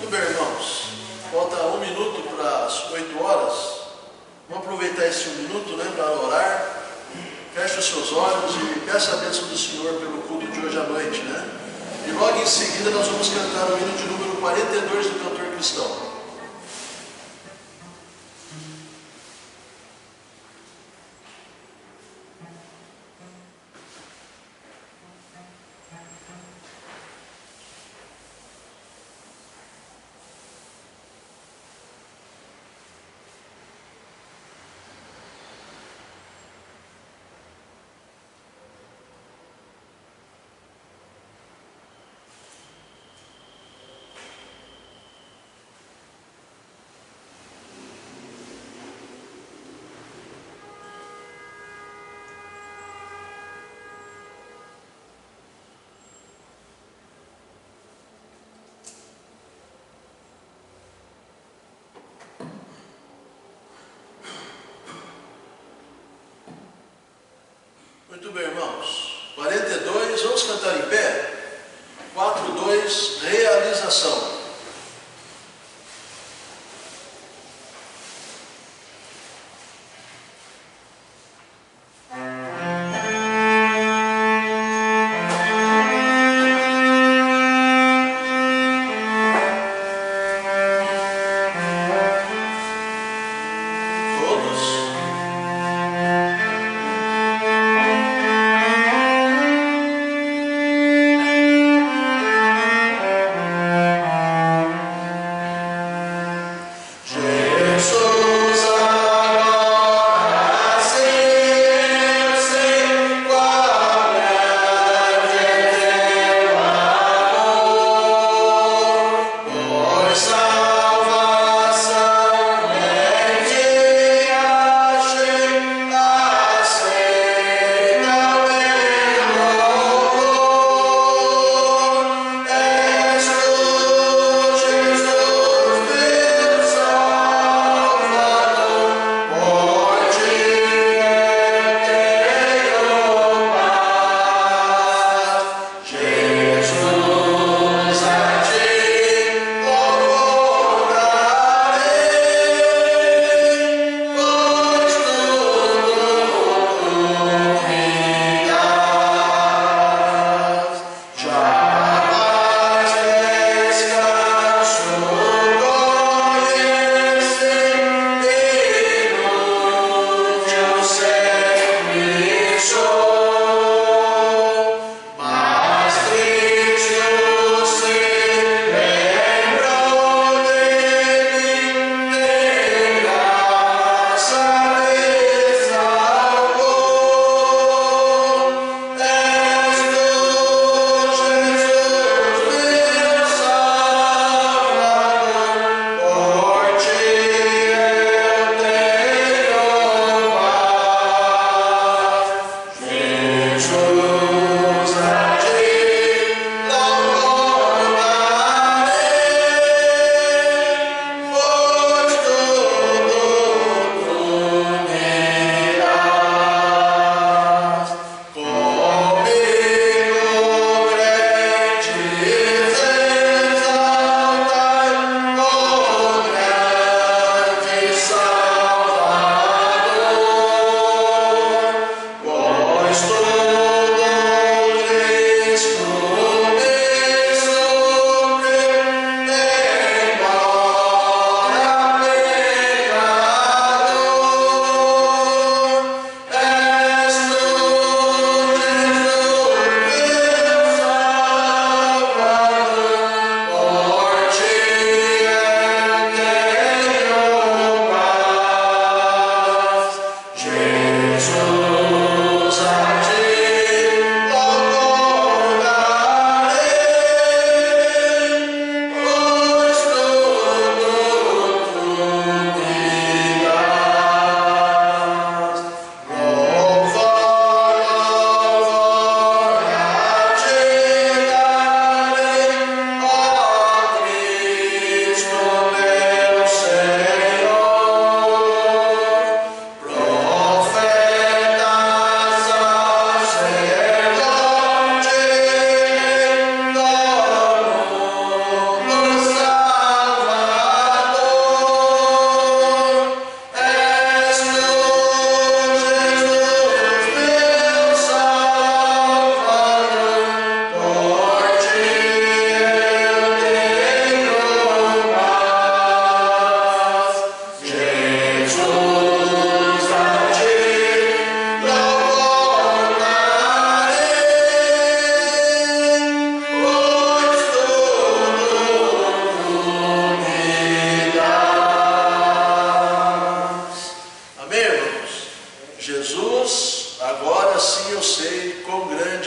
Muito bem, irmãos. Falta 1 minuto para as 8 horas. Vamos aproveitar esse 1 minuto, né, para orar. Feche os seus olhos e peça a bênção do Senhor pelo culto de hoje à noite, né? E logo em seguida nós vamos cantar o hino de número 42 do cantor cristão. Muito bem, irmãos. 42, vamos cantar em pé? 4-2, realização. Música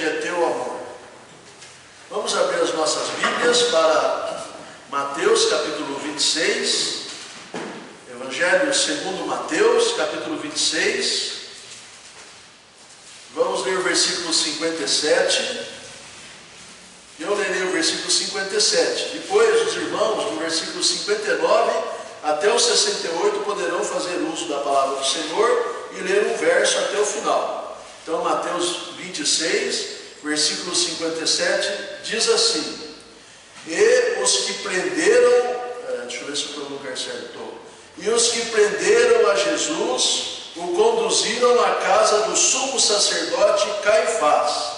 é teu amor. Vamos abrir as nossas Bíblias para Mateus capítulo 26, Evangelho segundo Mateus capítulo 26, vamos ler o versículo 57, eu lerei o versículo 57, depois os irmãos do versículo 59 até o 68 poderão fazer uso da palavra do Senhor e ler um verso até o final. Então Mateus 26, versículo 57 diz assim: e os que prenderam, deixa eu ver se eu estou no lugar certo, e os que prenderam a Jesus o conduziram à casa do sumo sacerdote Caifás,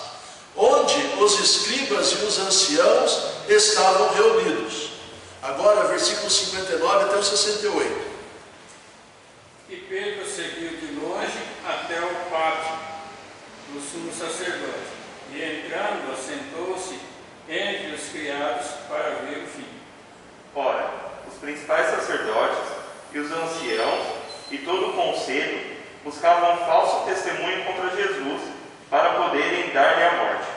onde os escribas e os anciãos estavam reunidos. Agora versículo 59 até o 68. E Pedro seguiu de longe até o pátio do sumo sacerdote, e entrando, assentou-se entre os criados para ver o fim. Ora, os principais sacerdotes e os anciãos e todo o conselho buscavam falso testemunho contra Jesus para poderem dar-lhe a morte.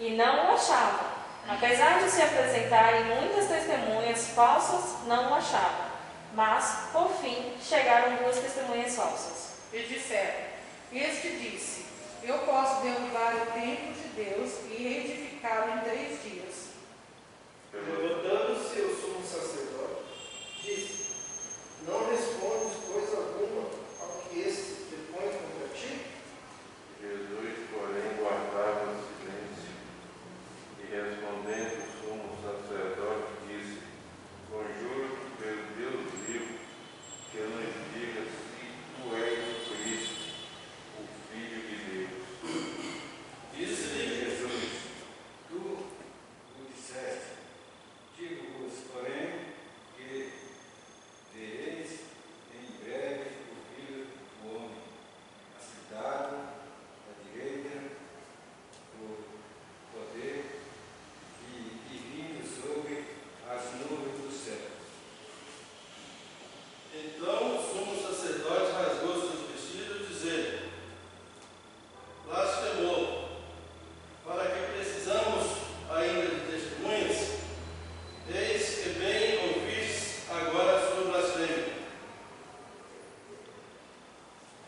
E não o achavam. Apesar de se apresentarem muitas testemunhas falsas, não o achavam. Mas, por fim, chegaram duas testemunhas falsas. E disseram: este disse: eu posso derrubar o templo de Deus e reedificá-lo em 3 dias. Levantando-se o sumo sacerdote, disse: não respondes coisa alguma ao que este depõe contra ti? Jesus, porém, guardava silêncio, e respondendo o sumo sacerdote, disse: conjuro pelo Deus vivo, que nos diga se tu és o Cristo, o Filho de Deus. Disse-lhe Jesus: tu o disseste. Digo-vos, porém, que vereis em breve o Filho do Homem, assentado à direita do poder e vindo sobre as nuvens do céu. Então o sumo sacerdote rasgou seus vestidos, dizendo: blasfemou, para que precisamos ainda de testemunhas? Eis que bem ouvis agora a sua blasfêmia.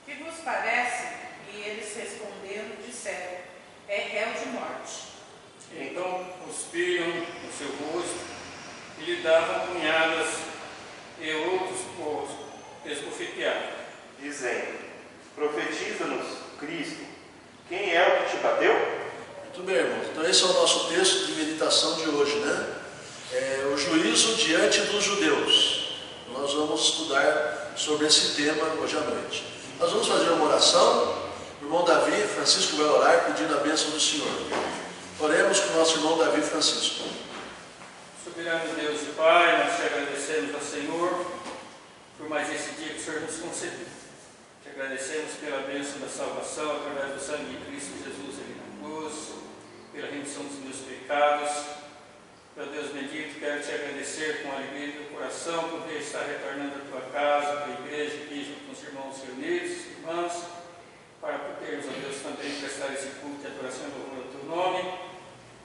Que vos parece? E eles respondendo disseram: é réu de morte. Então cuspiram no seu rosto e lhe davam punhadas, e outros o esbofeteavam, Dizendo: profetiza-nos, Cristo, quem é o que te bateu? Muito bem, irmãos. Então esse é o nosso texto de meditação de hoje, né? O juízo diante dos judeus. Nós vamos estudar sobre esse tema hoje à noite. Nós vamos fazer uma oração. O irmão Davi Francisco vai orar pedindo a bênção do Senhor. Oremos com o nosso irmão Davi Francisco. Soberano Deus e Pai, nós te agradecemos ao Senhor por mais esse dia que o Senhor nos concedeu. Te agradecemos pela bênção da salvação através do sangue de Cristo Jesus ali na cruz, pela remissão dos meus pecados. Meu Deus bendito, quero te agradecer com alegria do coração por ver estar retornando à tua casa, à tua igreja, aqui junto com os irmãos reunidos, irmãs, para podermos, ó Deus, também prestar esse culto de adoração e louvor ao teu nome.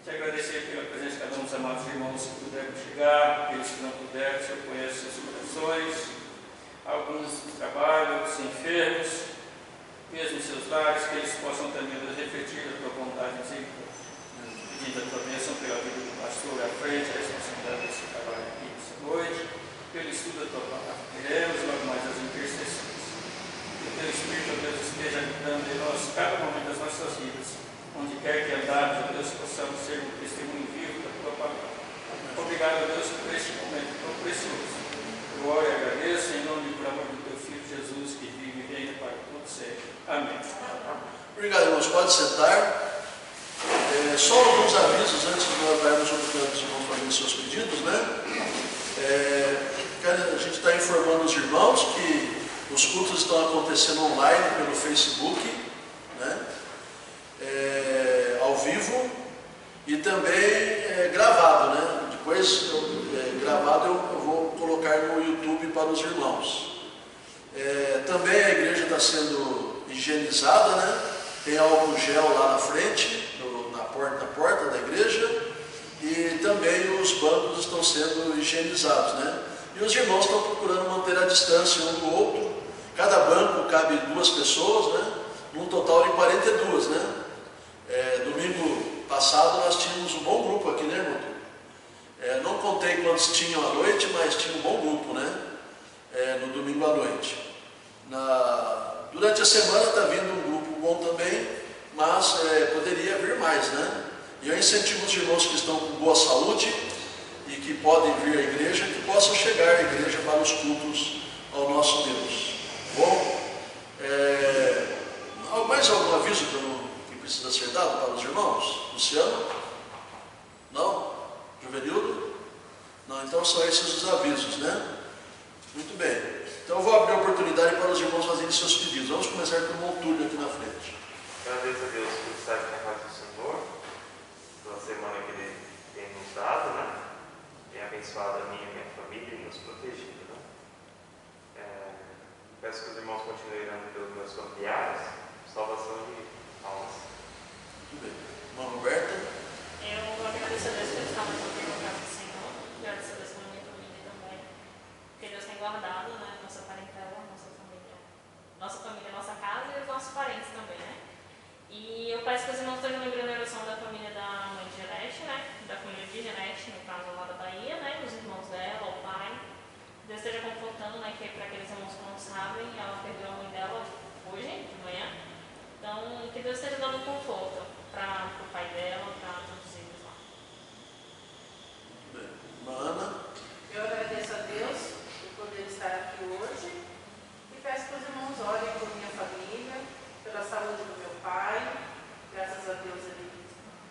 Te agradecer pela presença de cada um dos amados irmãos que puderam chegar, aqueles que não puderam, o Senhor conhece seus corações, alguns no trabalho, outros enfermos, mesmo em seus lares, que eles possam também refletir a tua vontade, pedindo a tua bênção pela vida do pastor à frente, a responsabilidade desse trabalho aqui essa noite, pelo estudo da tua palavra. Queremos logo mais as intercessões. Que o teu Espírito, ó Deus, esteja habitando em nós cada momento das nossas vidas. Onde quer que andarmos, ó Deus, possamos ser um testemunho vivo da tua palavra. Obrigado, ó Deus, por este momento tão precioso. Eu oro e agradeço em nome e por amor do teu Filho Jesus, que vive e reina para todo sempre. Amém. Obrigado, irmãos. Pode sentar. Só alguns avisos antes de nós darmos oportunidade dos irmãos fazerem seus pedidos, né? A gente está informando os irmãos que os cultos estão acontecendo online pelo Facebook, né? Ao vivo e também gravado, né? Depois, gravado eu vou colocar no YouTube para os irmãos. Também a igreja está sendo higienizada, né? Tem álcool gel lá na frente do os bancos estão sendo higienizados, né? E os irmãos estão procurando manter a distância um do outro. Cada banco cabe 2 pessoas, né? Num total de 42, né? Domingo passado nós tínhamos um bom grupo aqui, né, irmão? Não contei quantos tinham à noite, mas tinha um bom grupo, né? No domingo à noite. Durante a semana está vindo um grupo bom também, mas poderia vir mais, né? E eu incentivo os irmãos que estão com boa saúde e que podem vir à igreja, que possam chegar à igreja para os cultos ao nosso Deus. Bom, mais algum aviso que precisa ser dado para os irmãos? Luciano? Não? Juvenildo? Não, então são esses os avisos, né? Muito bem. Então eu vou abrir a oportunidade para os irmãos fazerem seus pedidos. Vamos começar com o irmão Túlio aqui na frente. Agradeço a Deus por estar aqui na casa do Senhor, pela semana que Ele tem nos dado, né? Tem abençoado a mim e a minha família e nos protegido, né? Peço que os irmãos continuem orando pelos meus familiares, salvação de almas. Muito bem. Irmã Roberta? Eu agradeço a Deus por estar mais uma vez na casa do Senhor. Agradeço a Deus pela minha família também. Porque Deus tem guardado, né? Nossa parentela, nossa família, nossa casa e os nossos parentes também, né? E eu peço que os irmãos estejam lembrando a oração da família da mãe de Janete, né? Da família de Janete, no caso lá da Bahia, né? Os irmãos dela, o pai. Deus esteja confortando, né? Que para aqueles irmãos que não sabem, ela perdeu a mãe dela hoje, de manhã. Então, que Deus esteja dando conforto para o pai dela, para todos eles lá. Bem. Irmã Ana? Eu agradeço a Deus por poder estar aqui hoje e peço que os irmãos orem por minha família, pela saúde do meu pai. Graças a Deus ele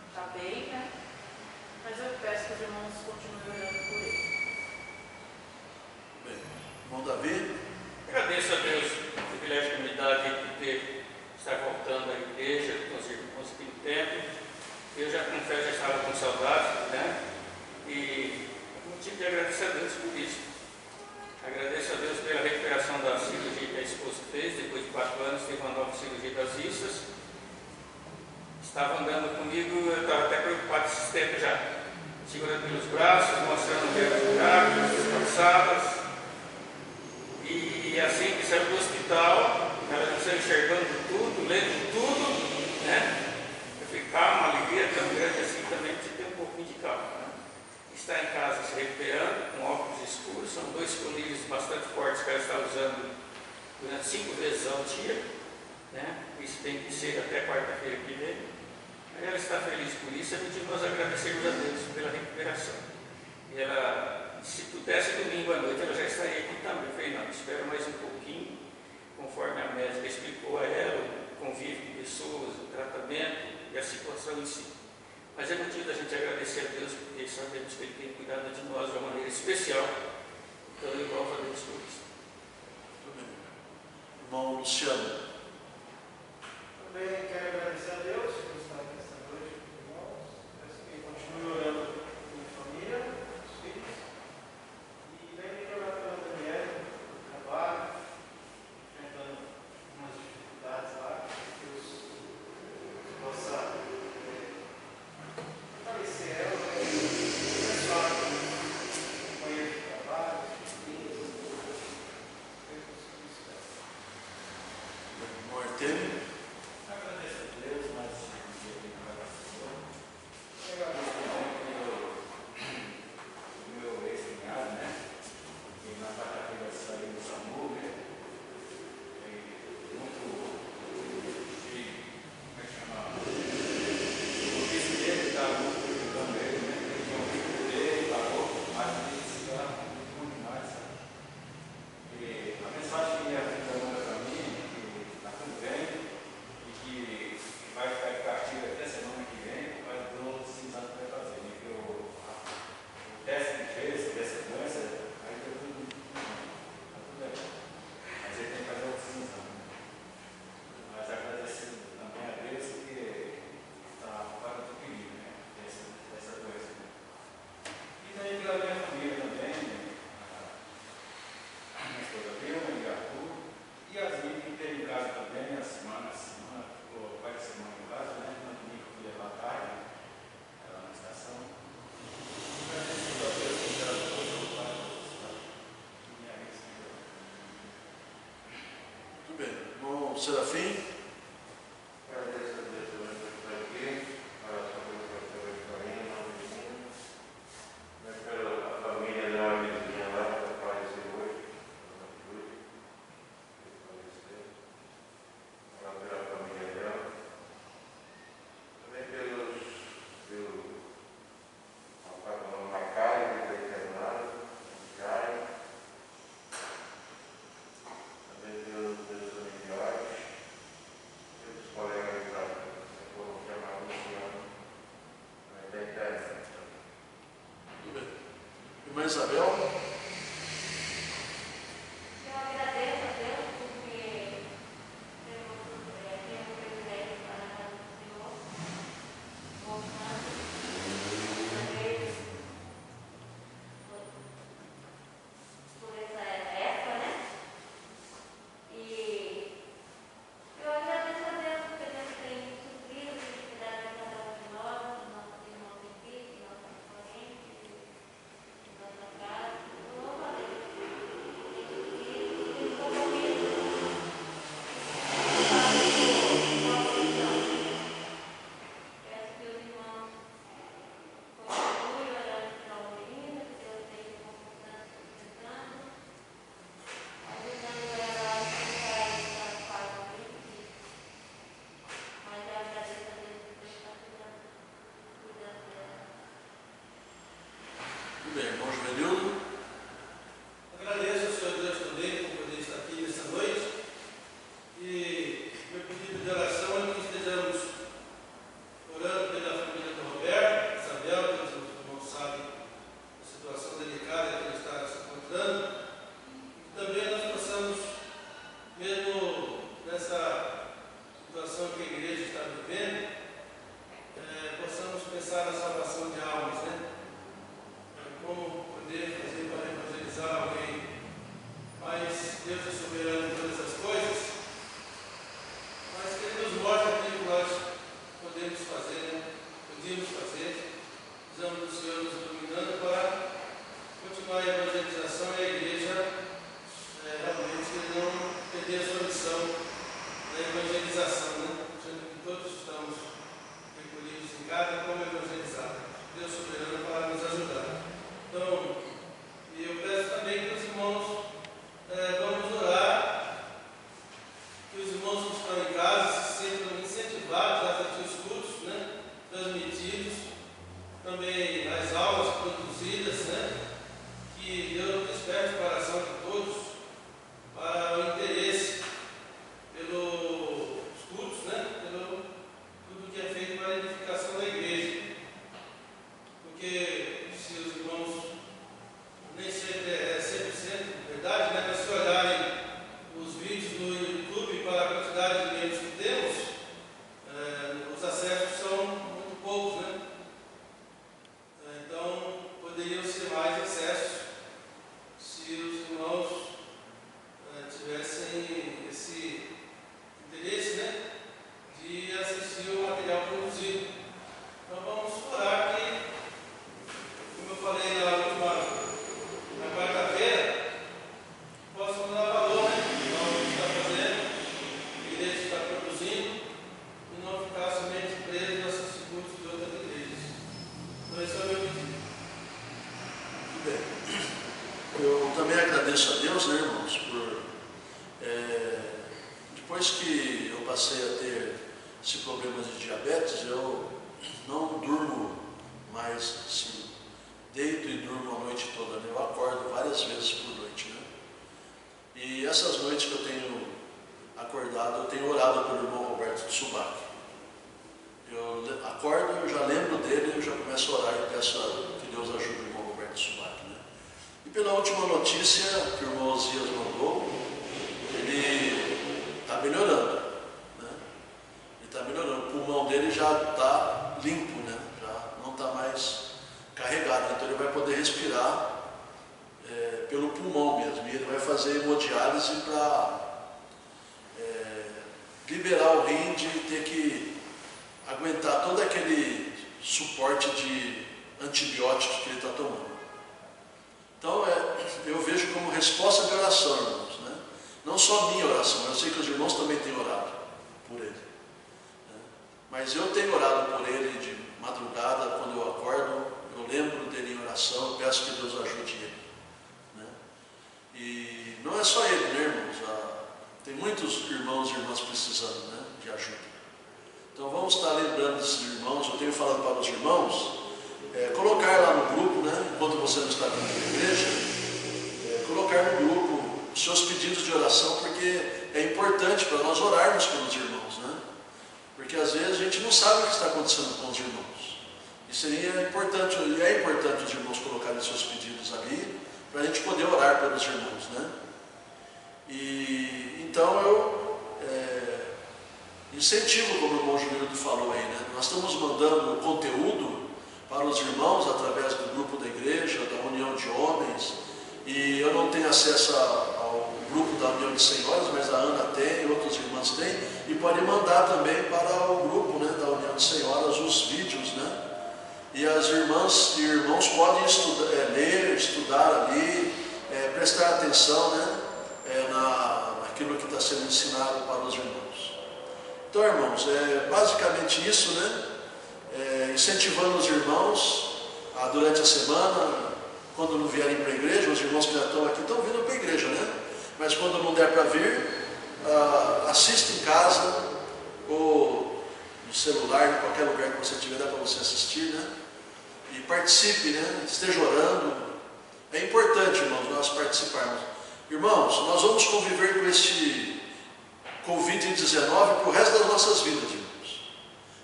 está bem, né? Mas eu peço que os irmãos continuem orando por ele. Bem. Irmão Davi? Agradeço a Deus o privilégio que me dá de estar voltando à igreja com os irmãos aqui no templo. Eu já confesso, já estava com saudade, né? E motivo de agradecer a Deus por isso. Agradeço a Deus pela recuperação da cirurgia que a esposa fez. Depois de 4 anos, teve uma nova cirurgia das vistas. Estava andando comigo, eu estava até preocupado esses tempos já. Segurando pelos braços, mostrando o dedo de buraco, disfarçadas. E assim que saiu do hospital, ela estava enxergando tudo, lendo tudo, né? Eu fiquei calmo, uma alegria tão grande assim também, precisa ter um pouquinho de calma, né? Está em casa se recuperando, com óculos escuros, são 2 colírios bastante fortes que ela está usando durante 5 vezes ao dia, né? Isso tem que ser até quarta-feira que vem. Aí ela está feliz por isso, é motivo de nós agradecermos a Deus pela recuperação. E ela, se pudesse domingo à noite, ela já estaria aqui também. Eu falei, não, espera mais um pouquinho, conforme a médica explicou a ela, o convívio com pessoas, o tratamento e a situação em si. Mas é motivo da gente agradecer a Deus, porque sabemos que Ele tem cuidado de nós de uma maneira especial. Então eu louvo a Deus por isso. Muito bem. Irmão Luciano? Também quero agradecer a Deus por estar aqui esta noite com os irmãos. Peço que continue orando por minha família, os filhos. E também orar pela Daniela, pelo trabalho, enfrentando algumas dificuldades lá. Que Deus possa fortalecer ela, abençoar o companheiro de trabalho, os filhos, Irmão Artemio? Agradeço a Deus mais Irmão Serafim. Agradeço a Deus também por estar aqui, oração pelo pastor Efraim, não vizinho, pela família da vizinha lá, que faleceu hoje, pela família dela, também pelo Macai, que está internado, Caio, também pelos meus familiares, pelos colegas que foram chamados esse ano, da internet. Tudo bem. Irmã Isabel. Eu agradeço a Deus porque temos o privilégio de estar na casa do Senhor, voltando, também por essa época, né? E eu agradeço a Deus porque Deus tem suprido as necessidades de cada um de nós, dos nossos irmãos em Cristo, dos nossos parentes, da nossa casa. Eu louvo a Deus. Tem compromisso. Peço que os irmãos continuem orando pela menina, que Deus esteja confortando, sustentando, ajudando ela a superar essa fase difícil. Mas eu agradeço a Deus por estar cuidando dela. Tudo bem, irmão Juvenildo. Agradeço ao Senhor Deus também por poder estar aqui nessa noite. E meu pedido de oração é que estejamos orando pela família do Roberto, Isabel, que os irmãos sabem a situação delicada que ele está se encontrando. E também nós possamos, mesmo nessa situação que a igreja está vivendo, possamos pensar na salvação de almas, né? Como poder fazer para evangelizar alguém. Mas Deus é soberano em todas as coisas. Mas que Ele nos mostre aquilo que nós podemos fazer, né? Podíamos fazer. Precisamos do Senhor nos iluminando para continuar a evangelização e a igreja realmente não perder a sua missão da evangelização, né? Sendo que todos estamos recolhidos em casa, como evangelizar. Deus soberano para nos ajudar. Então, eu peço também que os irmãos vamos orar, que os irmãos que estão em casa se sintam incentivados a assistir os cultos, né, transmitidos, também as aulas produzidas, né, que Deus desperte o coração de todos para o interesse pelos cultos, né, pelo tudo que é feito para a edificação da igreja. Porque se os irmãos nem sempre é 100% verdade, né? Mas se olharem os vídeos no YouTube para a quantidade de membros que temos, os acessos são muito poucos, né? Então, poderiam ser mais acessos se os irmãos tivessem esse interesse, né? De assistir o material produzido. Então, vamos orar que, como eu falei na quarta-feira, possam dar valor, né? Ao que está fazendo, a igreja está produzindo, e não ficar somente preso a esses cultos de outras igrejas. Então, esse é o meu pedido. Tudo bem. Eu também agradeço a Deus, né, irmãos, por depois que eu passei a ter esse problema de diabetes, eu não durmo mais assim, deito e durmo a noite toda, né? Eu acordo várias vezes por noite, né? E essas noites que eu tenho acordado, eu tenho orado pelo irmão Roberto de Subac. Eu acordo, eu já lembro dele, eu já começo a orar e peço que Deus ajude o irmão Roberto de Subac, né? E pela última notícia que o irmão Osias mandou, ele está melhorando, né? Ele está melhorando, o pulmão dele já está limpo, né? Já não está mais carregado, então ele vai poder respirar pelo pulmão mesmo, e ele vai fazer hemodiálise para liberar o rim de ter que aguentar todo aquele suporte de antibióticos que ele está tomando. Então eu vejo como resposta de oração, irmãos, né? Não só minha oração, eu sei que os irmãos também têm orado por ele. Mas eu tenho orado por ele de madrugada, quando eu acordo, eu lembro dele em oração, eu peço que Deus ajude ele. E não é só ele, né, irmãos? Tem muitos irmãos e irmãs precisando, né, de ajuda. Então vamos estar lembrando desses irmãos. Eu tenho falado para os irmãos colocar lá no grupo, né, enquanto você não está aqui na igreja, colocar no grupo os seus pedidos de oração, porque é importante para nós orarmos pelos irmãos, né? Porque às vezes a gente não sabe o que está acontecendo com os irmãos. E seria importante, e é importante os irmãos colocarem seus pedidos ali, para a gente poder orar pelos irmãos, né? E então eu incentivo, como o irmão Juliano falou aí, né? Nós estamos mandando conteúdo para os irmãos através do grupo da igreja, da União de Homens, e eu não tenho acesso ao grupo da União de Senhoras, mas a Ana tem, outras irmãs têm, e pode mandar também para o grupo, né, da União de Senhoras os vídeos, né? E as irmãs e irmãos podem ler, estudar ali, prestar atenção, né, naquilo que está sendo ensinado para os irmãos. Então, irmãos, é basicamente isso, né? Incentivando os irmãos durante a semana, quando não vierem para a igreja, os irmãos que já estão aqui estão vindo para a igreja, né? Mas quando não der para vir, assista em casa, ou no celular, em qualquer lugar que você tiver, dá para você assistir, né? E participe, né? Esteja orando. É importante, irmãos, nós participarmos. Irmãos, nós vamos conviver com este Covid-19 para o resto das nossas vidas, irmãos.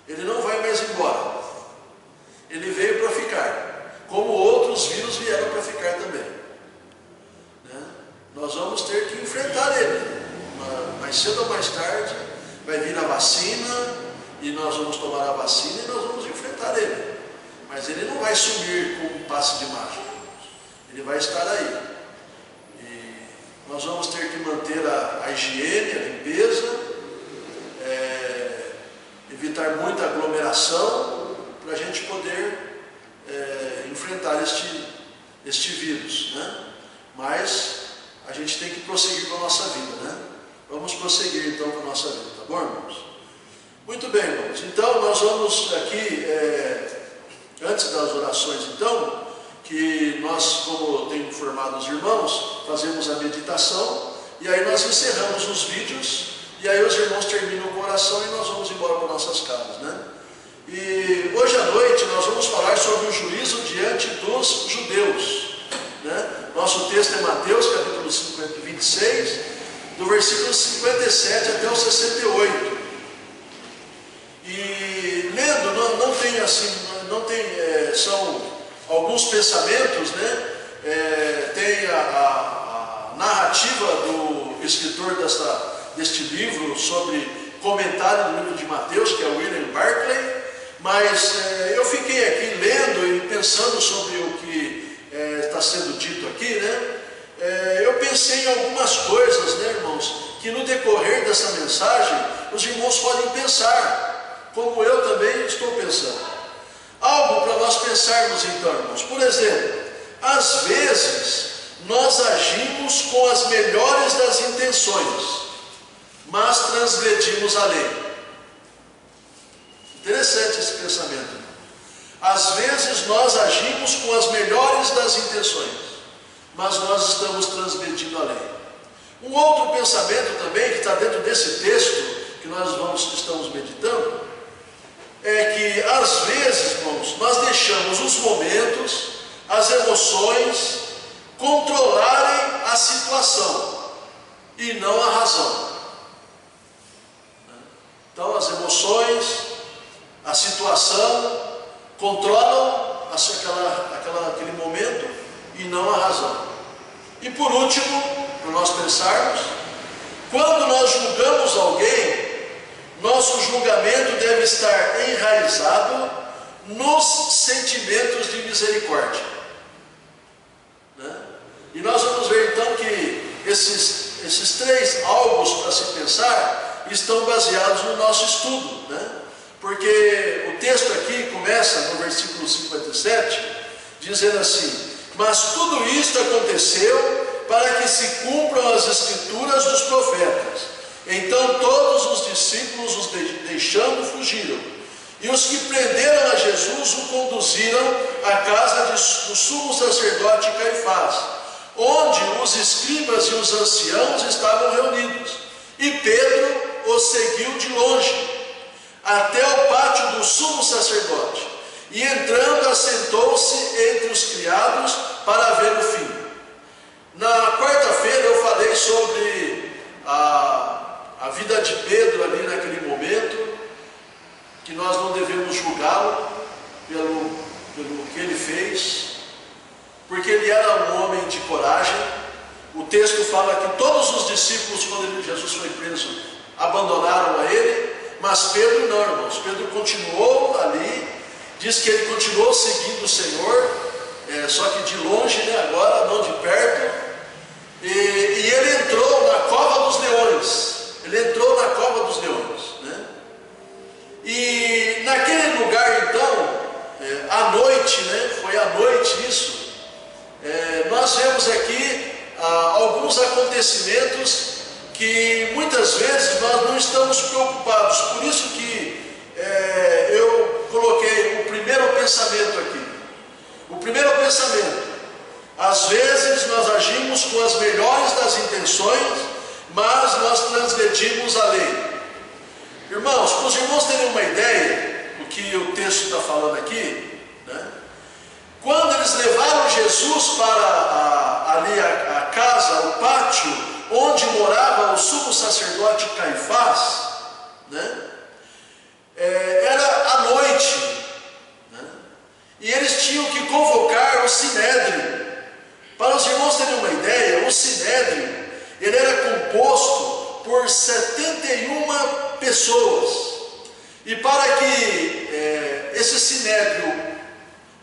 Ele não vai mais embora. Ele veio para ficar, como outros vírus vieram para ficar também, né? Nós vamos ter que enfrentar ele. Mais cedo ou mais tarde vai vir a vacina, e nós vamos tomar a vacina e nós vamos enfrentar ele. Mas ele não vai sumir com um passe de mágica. Ele vai estar aí. E nós vamos ter que manter a higiene, a limpeza, evitar muita aglomeração, para a gente poder enfrentar este vírus, né? Mas a gente tem que prosseguir com a nossa vida, né? Vamos prosseguir então com a nossa vida, tá bom, irmãos? Muito bem, irmãos. Então nós vamos aqui, antes das orações, então, que nós, como tenho informado os irmãos, fazemos a meditação, e aí nós encerramos os vídeos, e aí os irmãos terminam com a oração e nós vamos embora para nossas casas, né? E hoje à noite nós vamos falar sobre o juízo diante dos judeus, né? Nosso texto é Mateus, capítulo 26, do versículo 57 até o 68. E lendo, não tem, são alguns pensamentos, né? Tem a narrativa do escritor deste livro sobre comentário no livro de Mateus, que é William Barclay, mas eu fiquei aqui lendo e pensando sobre o que está sendo dito aqui, né? Eu pensei em algumas coisas, né, irmãos, que no decorrer dessa mensagem os irmãos podem pensar, como eu também estou pensando. Algo para nós pensarmos então, irmãos. Por exemplo, às vezes nós agimos com as melhores das intenções, mas transgredimos a lei. Interessante esse pensamento. Às vezes nós agimos com as melhores das intenções, mas nós estamos transgredindo a lei. Um outro pensamento também, que está dentro desse texto que nós estamos meditando, é que às vezes, irmãos, nós deixamos os momentos, as emoções controlarem a situação e não a razão. Então as emoções, a situação controlam aquele momento e não a razão. E por último, para nós pensarmos, quando nós julgamos alguém, nosso julgamento deve estar enraizado nos sentimentos de misericórdia, né? E nós vamos ver então que esses três alvos para se pensar estão baseados no nosso estudo, né? Porque o texto aqui começa no versículo 57, dizendo assim: mas tudo isto aconteceu para que se cumpram as escrituras dos profetas. Então todos os discípulos, os deixando, fugiram. E os que prenderam a Jesus o conduziram à casa do sumo sacerdote Caifás, onde os escribas e os anciãos estavam reunidos. E Pedro os seguiu de longe, até o pátio do sumo sacerdote. E entrando, assentou-se entre os criados para ver o fim. Na quarta-feira eu falei sobre a vida de Pedro ali naquele momento, que nós não devemos julgá-lo pelo que ele fez, porque ele era um homem de coragem. O texto fala que todos os discípulos, quando Jesus foi preso, abandonaram a ele, mas Pedro não, irmãos. Pedro continuou ali, diz que ele continuou seguindo o Senhor, só que de longe, né, agora, não de perto. E ele entrou na cova dos leões. Ele entrou na cova dos leões, né? E naquele lugar, então, à noite, né? Foi à noite isso. Nós vemos aqui alguns acontecimentos que muitas vezes nós não estamos preocupados. Por isso que eu coloquei o primeiro pensamento aqui. O primeiro pensamento: às vezes nós agimos com as melhores das intenções, mas nós transgredimos a lei. Irmãos, para os irmãos terem uma ideia do que o texto está falando aqui, né? Quando eles levaram Jesus para ali a casa, o pátio, onde morava o sumo sacerdote Caifás, né? Era à noite, né? E eles tinham que convocar o Sinédrio. Para os irmãos terem uma ideia, o Sinédrio, ele era composto por 71 pessoas. E para que esse Sinédrio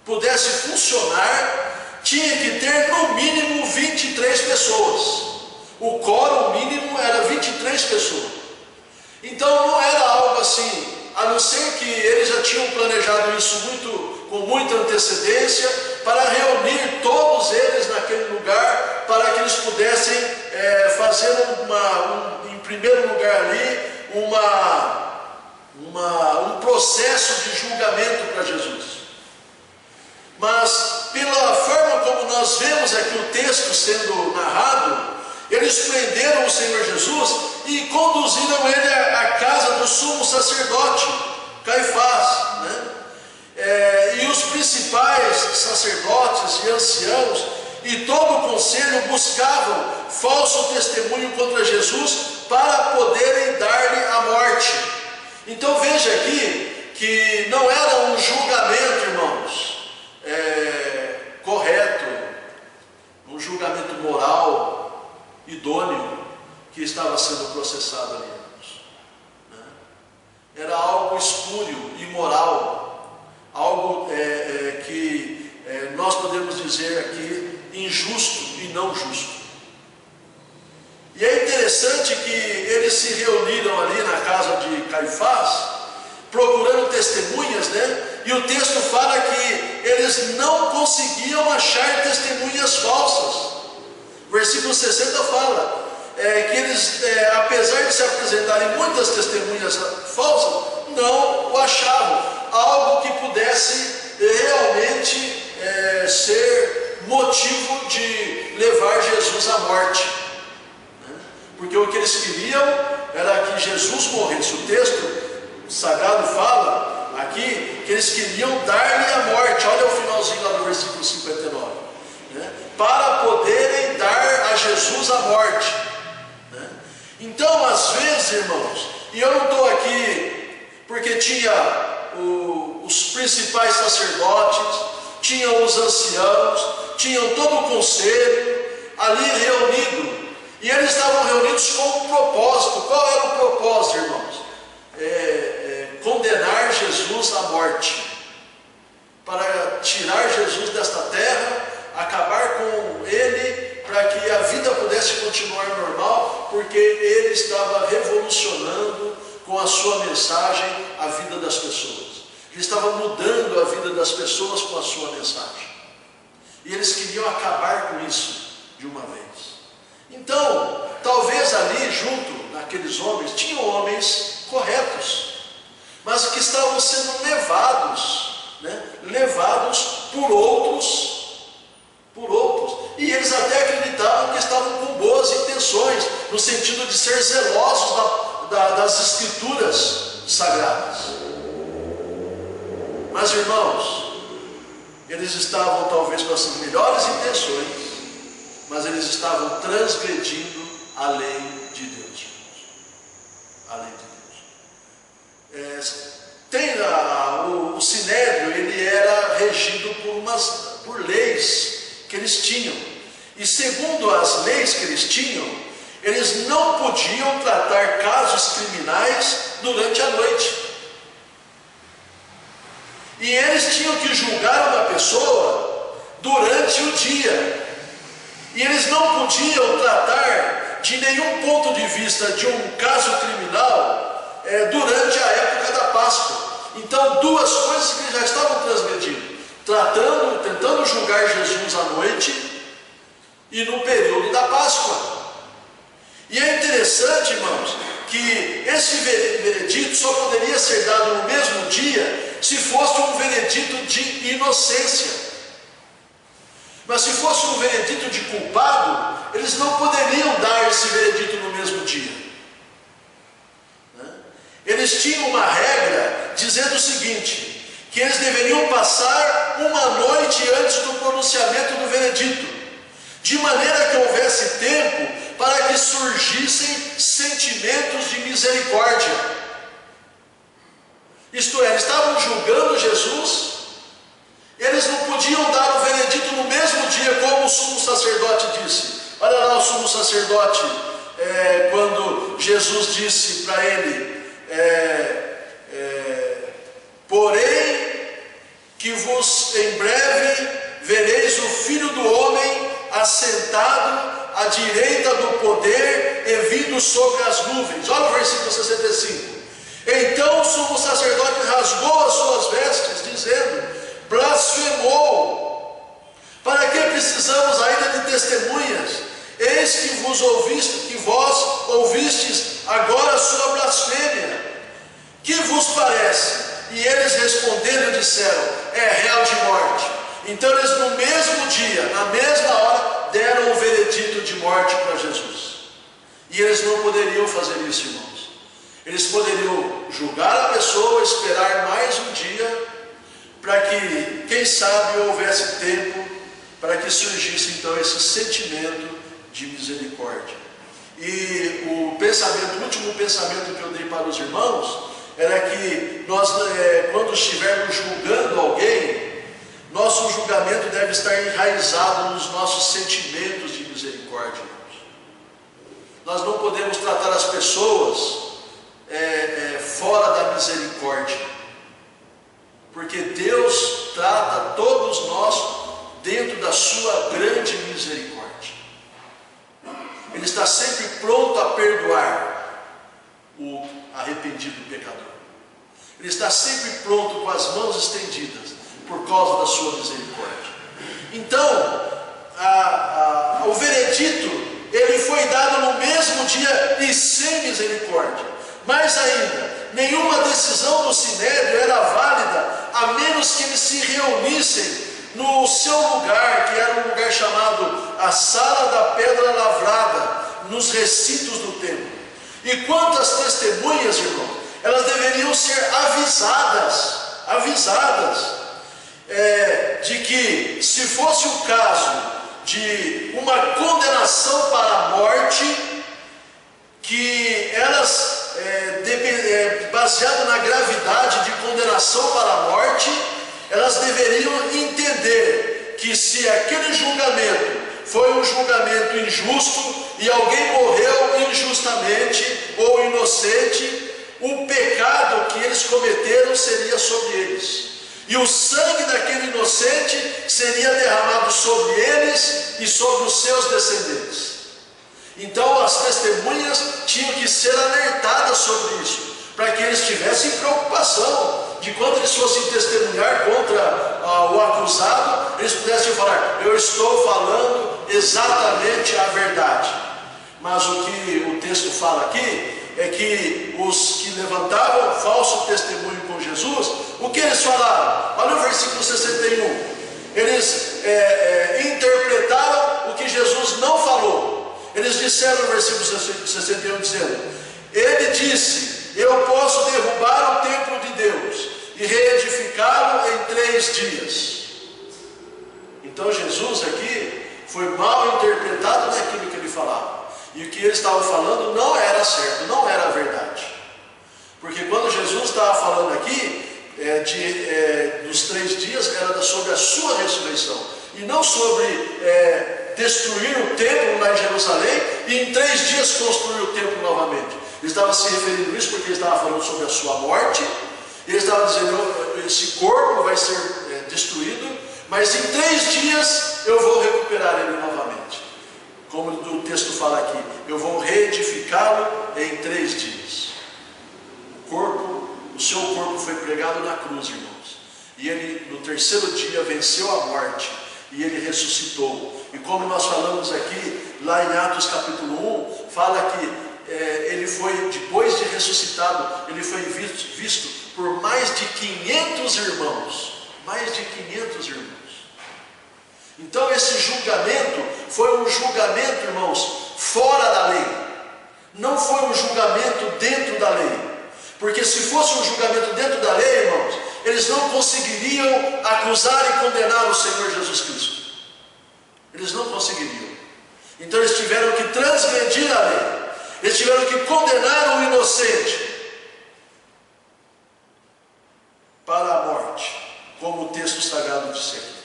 pudesse funcionar, tinha que ter no mínimo 23 pessoas. O quórum mínimo era 23 pessoas. Então não era algo assim, a não ser que eles já tinham planejado isso com muita antecedência, para reunir todos eles naquele lugar, para que eles pudessem fazer em primeiro lugar ali, um processo de julgamento para Jesus. Mas pela forma como nós vemos aqui o texto sendo narrado, eles prenderam o Senhor Jesus e conduziram ele à casa do sumo sacerdote Caifás, né? E os principais sacerdotes e anciãos e todo o conselho buscavam falso testemunho contra Jesus para poderem dar-lhe a morte. Então veja aqui que não era um julgamento, irmãos, correto, um julgamento moral, idôneo, que estava sendo processado ali, irmãos, né? Era algo espúrio, imoral, algo que nós podemos dizer aqui injusto e não justo. E é interessante que eles se reuniram ali na casa de Caifás, procurando testemunhas, né? E o texto fala que eles não conseguiam achar testemunhas falsas. Versículo 60 fala que eles, apesar de se apresentarem muitas testemunhas falsas, não o achavam. Algo que pudesse realmente ser motivo de levar Jesus à morte, né? Porque o que eles queriam era que Jesus morresse. O texto sagrado fala aqui que eles queriam dar-lhe a morte. Olha o finalzinho lá do versículo 59, né? Para poderem dar a Jesus a morte, né? Então, às vezes, irmãos, e eu não estou aqui porque tinha os principais sacerdotes, tinham os anciãos, tinham todo o conselho ali reunido, e eles estavam reunidos com um propósito. Qual era o propósito, irmãos? Condenar Jesus à morte, para tirar Jesus desta terra, acabar com ele, para que a vida pudesse continuar normal, porque ele estava revolucionando com a sua mensagem a vida das pessoas. Ele estava mudando a vida das pessoas com a sua mensagem. E eles queriam acabar com isso de uma vez. Então, talvez ali junto, naqueles homens, tinham homens corretos, mas que estavam sendo levados, levados por outros, e eles até acreditavam que estavam com boas intenções, no sentido de ser zelosos das escrituras sagradas. Mas, irmãos, eles estavam talvez com as melhores intenções, mas eles estavam transgredindo a lei de Deus. A lei de Deus. O Sinédrio, ele era regido por leis que eles tinham. E segundo as leis que eles tinham, eles não podiam tratar casos criminais durante a noite. E eles tinham que julgar uma pessoa durante o dia. E eles não podiam tratar de nenhum ponto de vista de um caso criminal durante a época da Páscoa. Então, duas coisas que eles já estavam transgredindo: tentando julgar Jesus à noite e no período da Páscoa. E é interessante, irmãos, que esse veredito só poderia ser dado no mesmo dia se fosse um veredito de inocência. Mas se fosse um veredito de culpado, eles não poderiam dar esse veredito no mesmo dia. Eles tinham uma regra dizendo o seguinte: que eles deveriam passar uma noite antes do pronunciamento do veredito, de maneira que houvesse tempo para que surgissem sentimentos de misericórdia. Isto é, eles estavam julgando Jesus, eles não podiam dar o veredito no mesmo dia, como o sumo sacerdote disse. Olha lá o sumo sacerdote, quando Jesus disse para ele, porém que vos em breve vereis o Filho do Homem assentado à direita do poder e vindo sobre as nuvens. Olha o versículo 65. Então o sumo sacerdote rasgou as suas vestes, dizendo: blasfemou. Para que precisamos ainda de testemunhas? Eis que vós ouvistes agora a sua blasfêmia. Que vos parece? E eles responderam e disseram: é réu de morte. Então eles no mesmo dia, na mesma hora, deram o veredito de morte para Jesus. E eles não poderiam fazer isso, irmãos. Eles poderiam julgar a pessoa, esperar mais um dia, para que, quem sabe, houvesse tempo para que surgisse então esse sentimento de misericórdia. E o último pensamento que eu dei para os irmãos era que nós, quando estivermos julgando alguém, nosso julgamento deve estar enraizado nos nossos sentimentos de misericórdia. Nós não podemos tratar as pessoas fora da misericórdia, porque Deus trata todos nós dentro da sua grande misericórdia. Ele está sempre pronto a perdoar o arrependido pecador. Ele está sempre pronto, com as mãos estendidas, por causa da sua misericórdia. Então, o veredito, ele foi dado no mesmo dia e sem misericórdia. Mais ainda, nenhuma decisão do Sinédrio era válida, a menos que eles se reunissem no seu lugar, que era um lugar chamado a Sala da Pedra Lavrada, nos recintos do templo. E quanto às testemunhas, irmão, elas deveriam ser avisadas de que, se fosse o caso de uma condenação para a morte, que elas, baseado na gravidade de condenação para a morte, elas deveriam entender que, se aquele julgamento foi um julgamento injusto e alguém morreu injustamente ou inocente, o pecado que eles cometeram seria sobre eles, e o sangue daquele inocente seria derramado sobre eles e sobre os seus descendentes. Então as testemunhas tinham que ser alertadas sobre isso, para que eles tivessem preocupação de, quando eles fossem testemunhar contra o acusado, eles pudessem falar: eu estou falando exatamente a verdade. Mas o que o texto fala aqui é que os que levantavam falso testemunho com Jesus, o que eles falaram? Olha o versículo 61. Eles interpretaram o que Jesus não falou. Eles disseram no versículo 61, dizendo: ele disse, eu posso derrubar o templo de Deus e reedificá-lo em 3 dias. Então Jesus aqui foi mal interpretado naquilo que ele falava. E o que eles estavam falando não era certo, não era a verdade. Porque quando Jesus estava falando aqui dos 3 dias, era sobre a sua ressurreição. E não sobre destruir o templo lá em Jerusalém e em 3 dias construir o templo novamente. Ele estava se referindo a isso porque ele estava falando sobre a sua morte. Ele estava dizendo, esse corpo vai ser destruído, mas em 3 dias eu vou recuperar ele novamente. Como o texto fala aqui, eu vou reedificá-lo em 3 dias. O seu corpo foi pregado na cruz, irmãos. E ele no 3º dia venceu a morte. E ele ressuscitou. E como nós falamos aqui, lá em Atos capítulo 1, fala que ele foi, depois de ressuscitado, ele foi visto por mais de 500 irmãos. Mais de 500 irmãos. Então esse julgamento foi um julgamento, irmãos, fora da lei. Não foi um julgamento dentro da lei. Porque se fosse um julgamento dentro da lei, irmãos, eles não conseguiriam acusar e condenar o Senhor Jesus Cristo. Eles não conseguiriam. Então eles tiveram que transgredir a lei. Eles tiveram que condenar o inocente para a morte, como o texto sagrado disse aqui.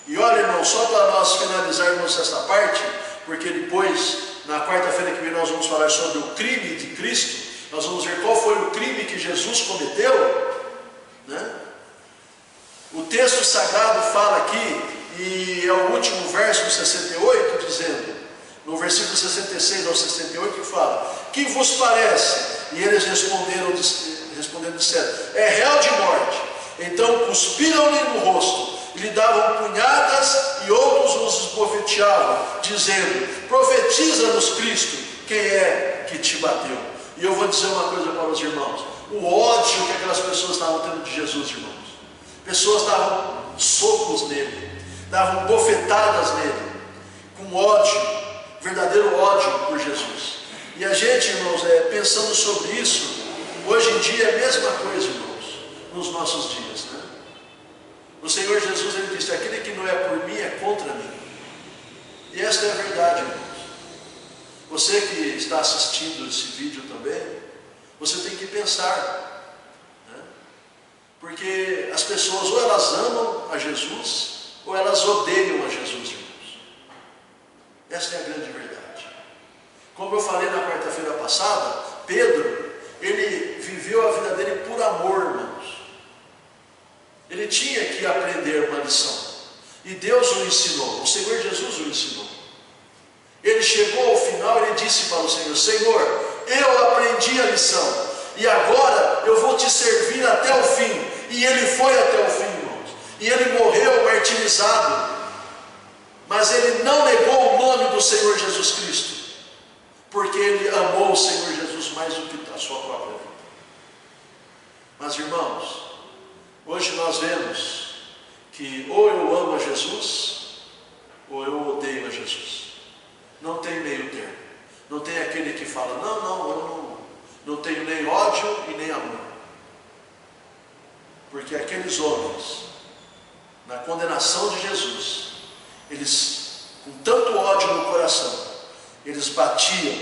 E olha, irmão, só para nós finalizarmos essa parte, porque depois, na quarta-feira que vem, nós vamos falar sobre o crime de Cristo. Nós vamos ver qual foi o crime que Jesus cometeu, né? O texto sagrado fala aqui, e é o último verso, 68, dizendo, no versículo 66 ao 68, que fala: que vos parece? E eles respondendo, disseram: é réu de morte. Então cuspiram-lhe no rosto, lhe davam punhadas e outros os esbofeteavam, dizendo: profetiza-nos, Cristo, quem é que te bateu? E eu vou dizer uma coisa para os irmãos: o ódio que aquelas pessoas estavam tendo de Jesus, irmãos. Pessoas davam socos nele, davam bofetadas nele, com ódio, verdadeiro ódio por Jesus. E a gente, irmãos, pensando sobre isso, hoje em dia é a mesma coisa, irmãos, nos nossos dias, né? O Senhor Jesus, ele disse: aquele que não é por mim é contra mim. E esta é a verdade, irmãos. Você que está assistindo esse vídeo também, você tem que pensar, né? Porque as pessoas ou elas amam a Jesus, ou elas odeiam a Jesus, irmãos. Esta é a grande verdade. Como eu falei na quarta-feira passada, Pedro, ele viveu a vida dele por amor, irmãos. Ele tinha que aprender uma lição. E Deus o ensinou, o Senhor Jesus o ensinou. Ele chegou ao final e ele disse para o Senhor: Senhor, eu aprendi a lição, e agora eu vou te servir até o fim. E ele foi até o fim, irmãos. E ele morreu martirizado. Mas ele não negou o nome do Senhor Jesus Cristo, porque ele amou o Senhor Jesus mais do que a sua própria vida. Mas, irmãos, hoje nós vemos que ou eu amo a Jesus, ou eu odeio a Jesus. Não tem meio termo. Não tem aquele que fala: eu não tenho nem ódio e nem amor. Porque aqueles homens, na condenação de Jesus, eles, com tanto ódio no coração, eles batiam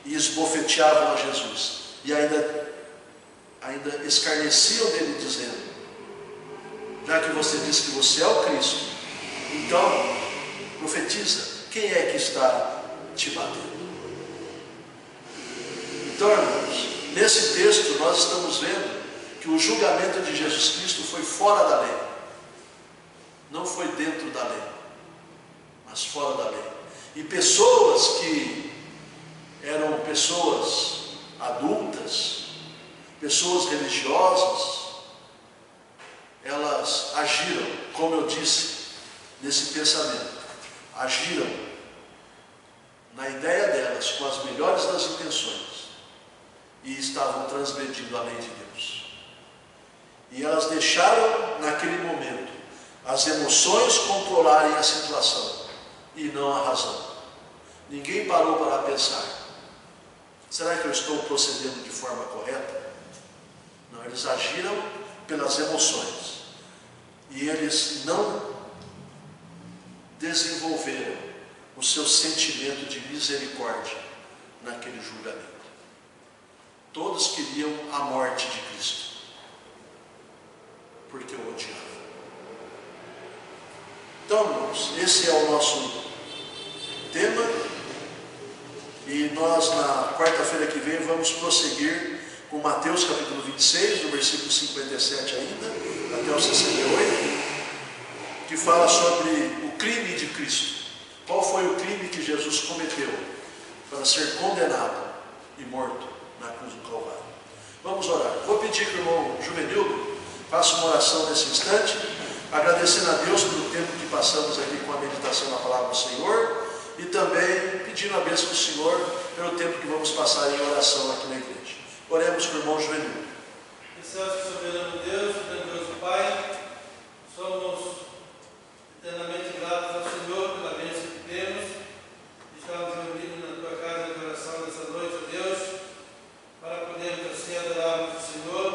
e esbofeteavam a Jesus. E ainda escarneciam dele, dizendo: já que você diz que você é o Cristo, então profetiza, quem é que está te batendo? Então, irmãos, nesse texto nós estamos vendo que o julgamento de Jesus Cristo foi fora da lei. Não foi dentro da lei, mas fora da lei. E pessoas que eram pessoas adultas, pessoas religiosas, elas agiram, como eu disse, nesse pensamento. Agiram na ideia delas, com as melhores das intenções, e estavam transgredindo a lei de Deus. E elas deixaram, naquele momento, as emoções controlarem a situação, e não a razão. Ninguém parou para pensar: será que eu estou procedendo de forma correta? Não, eles agiram pelas emoções. E eles não desenvolveram o seu sentimento de misericórdia naquele julgamento. Todos queriam a morte de Cristo, porque o odiavam. Então, irmãos, esse é o nosso tema. E nós, na quarta-feira que vem, vamos prosseguir com Mateus capítulo 26, do versículo 57 ainda, até o 68, que fala sobre o crime de Cristo. Qual foi o crime que Jesus cometeu para ser condenado e morto na cruz do Calvário? Vamos orar. Vou pedir que o irmão Juvenildo faça uma oração nesse instante, agradecendo a Deus pelo tempo que passamos aqui com a meditação na palavra do Senhor, e também pedindo a bênção do Senhor pelo tempo que vamos passar em oração aqui na igreja. Oremos com o irmão Juvenildo. Excelso e soberano Deus, grandioso Pai, somos eternamente gratos ao Senhor pela bênção que temos de estarmos reunidos na tua casa de oração nessa noite, ó Deus, para podermos assim adorarmos o Senhor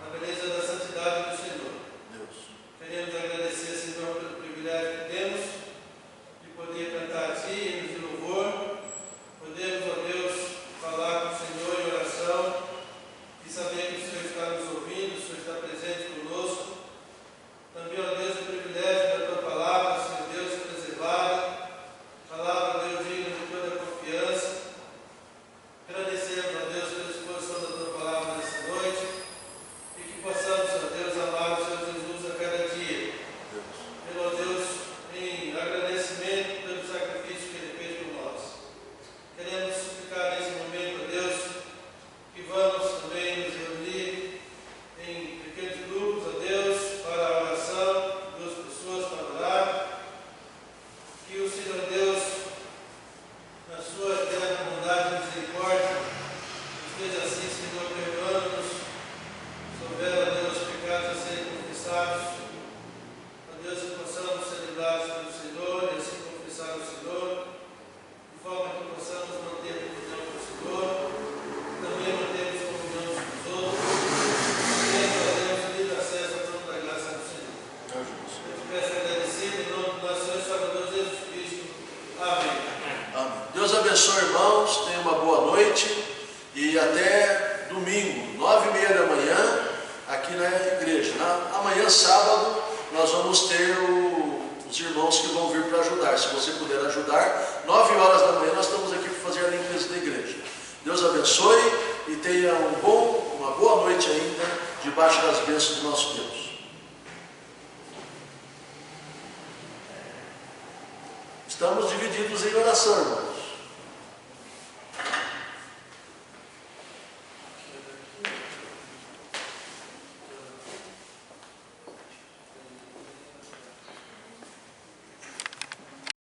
na beleza da santidade do Senhor. Deus. Queremos agradecer, Senhor, pelo privilégio que temos de poder cantar a Ti em de louvor. Podemos, ó Deus, falar com o Senhor em oração e saber que o Senhor está nos ouvindo, o Senhor está presente conosco. Também, ó Deus, o privilégio da Tua palavra, Senhor Deus, preservada, palavra, Deus, digna de toda confiança. Agradecemos, ó Deus, pela exposição da Tua palavra nessa noite e que possamos, ó Deus, amar o Senhor Jesus a cada dia. Pelo, ó Deus, em agradecimento pelo sacrifício que Ele fez por nós. Queremos suplicar nesse momento, ó Deus, que vamos também nos reunir em pequenos grupos, ó Deus, para a oração, 2 pessoas para orar. Que o Senhor Deus, na sua eterna bondade e misericórdia, esteja assim, Senhor, perdoando-nos, se houver, ó Deus, pecados a serem confessados. Ó Deus, que possamos ser livrados pelo Senhor e assim confessar o Senhor, de forma que possamos manter comunhão com o Senhor, também mantermos comunhão com os outros, tendo, ó Deus, livre acesso ao trono da graça do Senhor. Eu te peço agradecido em nome do nosso Senhor e Salvador Jesus Cristo. Amém. Amém. Deus abençoe, irmãos. Tenham uma boa noite e até domingo, 9h30 da manhã, aqui na igreja. Amanhã, sábado, nós vamos ter os irmãos que vão vir para ajudar. Se você puder ajudar, 9 horas da manhã nós estamos aqui para fazer a limpeza da igreja. Deus abençoe e tenha uma boa noite ainda, debaixo das bênçãos do nosso Deus. Estamos divididos em oração, irmão.